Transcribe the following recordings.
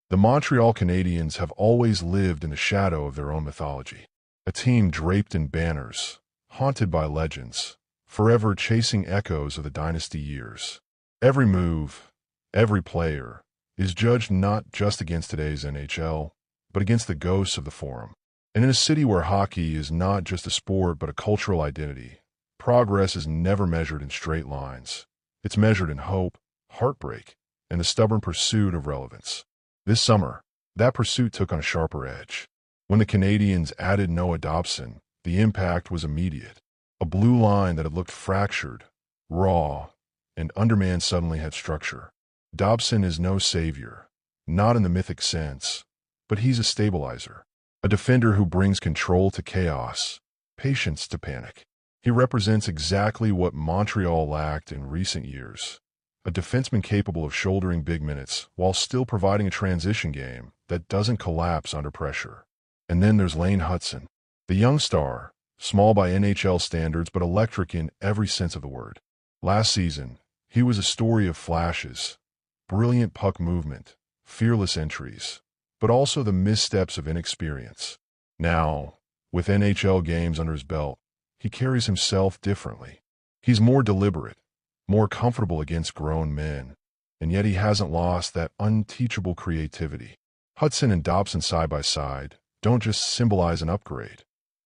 The Montreal Canadiens have always lived in the shadow of their own mythology. A team draped in banners, haunted by legends, forever chasing echoes of the dynasty years. Every move, every player, is judged not just against today's NHL, but against the ghosts of the Forum. And in a city where hockey is not just a sport but a cultural identity, progress is never measured in straight lines. It's measured in hope, heartbreak, and the stubborn pursuit of relevance. This summer, that pursuit took on a sharper edge. When the Canadiens added Noah Dobson, the impact was immediate. A blue line that had looked fractured, raw, and undermanned suddenly had structure. Dobson is no savior, not in the mythic sense, but he's a stabilizer. A defender who brings control to chaos, patience to panic. He represents exactly what Montreal lacked in recent years. A defenseman capable of shouldering big minutes while still providing a transition game that doesn't collapse under pressure. And then there's Lane Hutson, the young star, small by NHL standards but electric in every sense of the word. Last season, he was a story of flashes, brilliant puck movement, fearless entries, but also the missteps of inexperience. Now, with NHL games under his belt, he carries himself differently. He's more deliberate, more comfortable against grown men, and yet he hasn't lost that unteachable creativity. Hutson and Dobson side by side don't just symbolize an upgrade.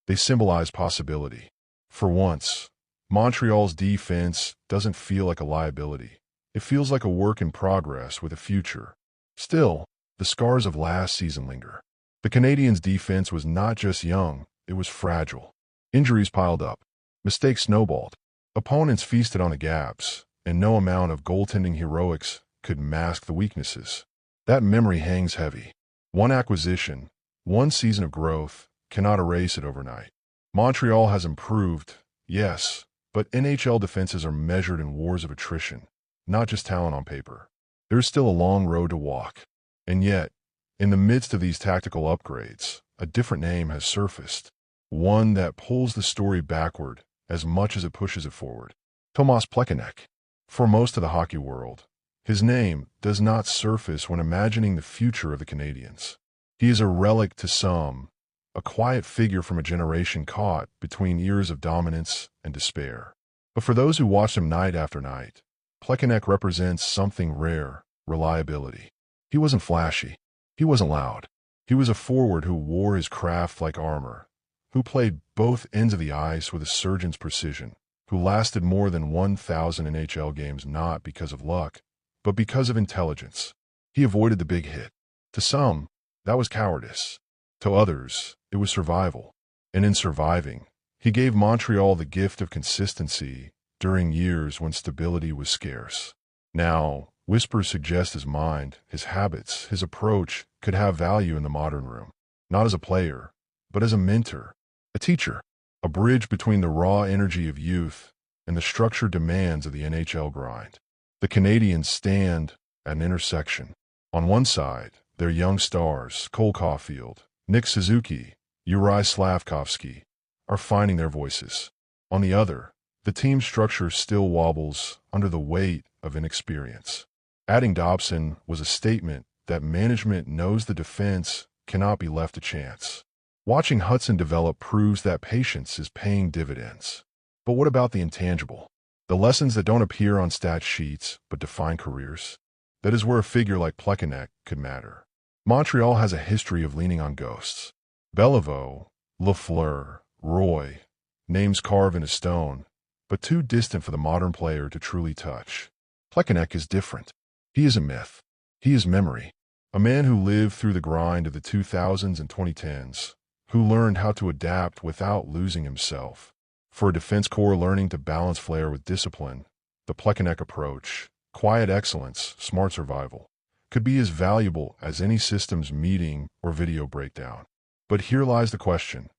They symbolize possibility. For once, Montreal's defense doesn't feel like a liability. It feels like a work in progress with a future. Still, the scars of last season linger. The Canadiens' defense was not just young, it was fragile. Injuries piled up. Mistakes snowballed. Opponents feasted on the gaps, and no amount of goaltending heroics could mask the weaknesses. That memory hangs heavy. One acquisition, one season of growth, cannot erase it overnight. Montreal has improved, yes, but NHL defenses are measured in wars of attrition, not just talent on paper. There's still a long road to walk. And yet, in the midst of these tactical upgrades, a different name has surfaced. One that pulls the story backward as much as it pushes it forward. Tomas Plekanec. For most of the hockey world, his name does not surface when imagining the future of the Canadiens. He is a relic to some, a quiet figure from a generation caught between years of dominance and despair. But for those who watch him night after night, Plekanec represents something rare: reliability. He wasn't flashy. He wasn't loud. He was a forward who wore his craft like armor, who played both ends of the ice with a surgeon's precision, who lasted more than 1,000 NHL games not because of luck, but because of intelligence. He avoided the big hit. To some, that was cowardice. To others, it was survival. And in surviving, he gave Montreal the gift of consistency during years when stability was scarce. Now, whispers suggest his mind, his habits, his approach could have value in the modern room. Not as a player, but as a mentor, a teacher, a bridge between the raw energy of youth and the structured demands of the NHL grind. The Canadiens stand at an intersection. On one side, their young stars, Cole Caulfield, Nick Suzuki, Juraj Slafkovsky, are finding their voices. On the other, the team structure still wobbles under the weight of inexperience. Adding Dobson was a statement that management knows the defense cannot be left to chance. Watching Hutson develop proves that patience is paying dividends. But what about the intangible? The lessons that don't appear on stat sheets but define careers? That is where a figure like Plekanec could matter. Montreal has a history of leaning on ghosts. Beliveau, Lafleur, Roy, names carved into stone, but too distant for the modern player to truly touch. Plekanec is different. He is a myth. He is memory. A man who lived through the grind of the 2000s and 2010s, who learned how to adapt without losing himself. For a defense core learning to balance flair with discipline, the Plekanec approach, quiet excellence, smart survival, could be as valuable as any systems meeting or video breakdown. But here lies the question: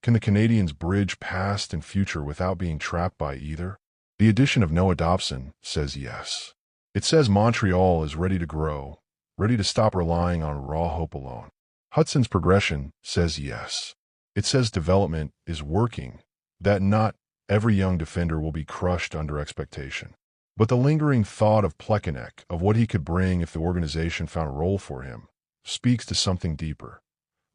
can the Canadiens bridge past and future without being trapped by either? The addition of Noah Dobson says yes. It says Montreal is ready to grow, ready to stop relying on raw hope alone. Hutson's progression says yes. It says development is working, that not every young defender will be crushed under expectation. But the lingering thought of Plekanec, of what he could bring if the organization found a role for him, speaks to something deeper.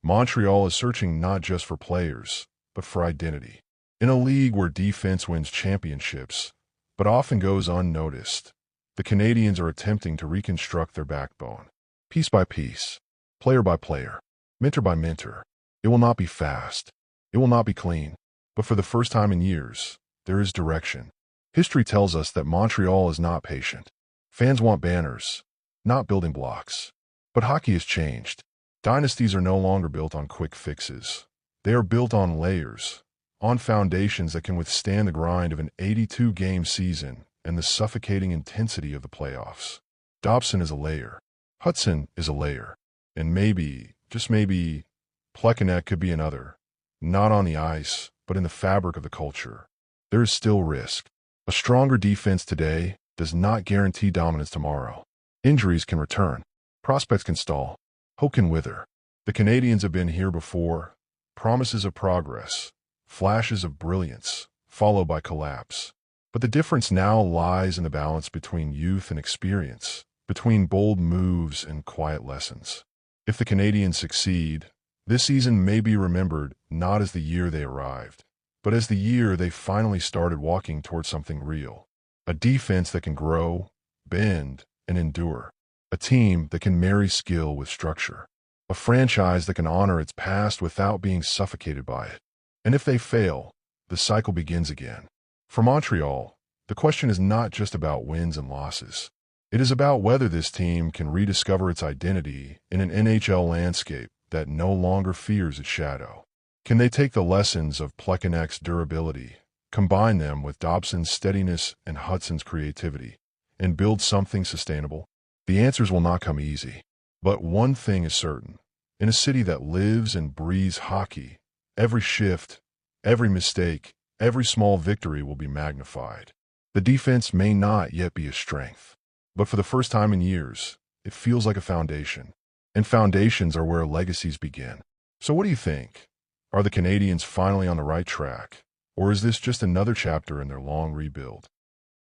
Montreal is searching not just for players, but for identity. In a league where defense wins championships, but often goes unnoticed, the Canadiens are attempting to reconstruct their backbone. Piece by piece, player by player, mentor by mentor. It will not be fast. It will not be clean. But for the first time in years, there is direction. History tells us that Montreal is not patient. Fans want banners, not building blocks. But hockey has changed. Dynasties are no longer built on quick fixes. They are built on layers, on foundations that can withstand the grind of an 82-game season and the suffocating intensity of the playoffs. Dobson is a layer. Hutson is a layer. And maybe, just maybe, Plekanec could be another. Not on the ice, but in the fabric of the culture. There is still risk. A stronger defense today does not guarantee dominance tomorrow. Injuries can return. Prospects can stall. Hope can wither. The Canadiens have been here before. Promises of progress. Flashes of brilliance, followed by collapse. But the difference now lies in the balance between youth and experience, between bold moves and quiet lessons. If the Canadiens succeed, this season may be remembered not as the year they arrived, but as the year they finally started walking towards something real. A defense that can grow, bend, and endure. A team that can marry skill with structure. A franchise that can honor its past without being suffocated by it. And if they fail, the cycle begins again. For Montreal, the question is not just about wins and losses. It is about whether this team can rediscover its identity in an NHL landscape that no longer fears its shadow. Can they take the lessons of Plekanec's durability, combine them with Dobson's steadiness and Hutson's creativity, and build something sustainable? The answers will not come easy. But one thing is certain. In a city that lives and breathes hockey, every shift, every mistake, every small victory will be magnified. The defense may not yet be a strength, but for the first time in years, it feels like a foundation. And foundations are where legacies begin. So what do you think? Are the Canadiens finally on the right track? Or is this just another chapter in their long rebuild?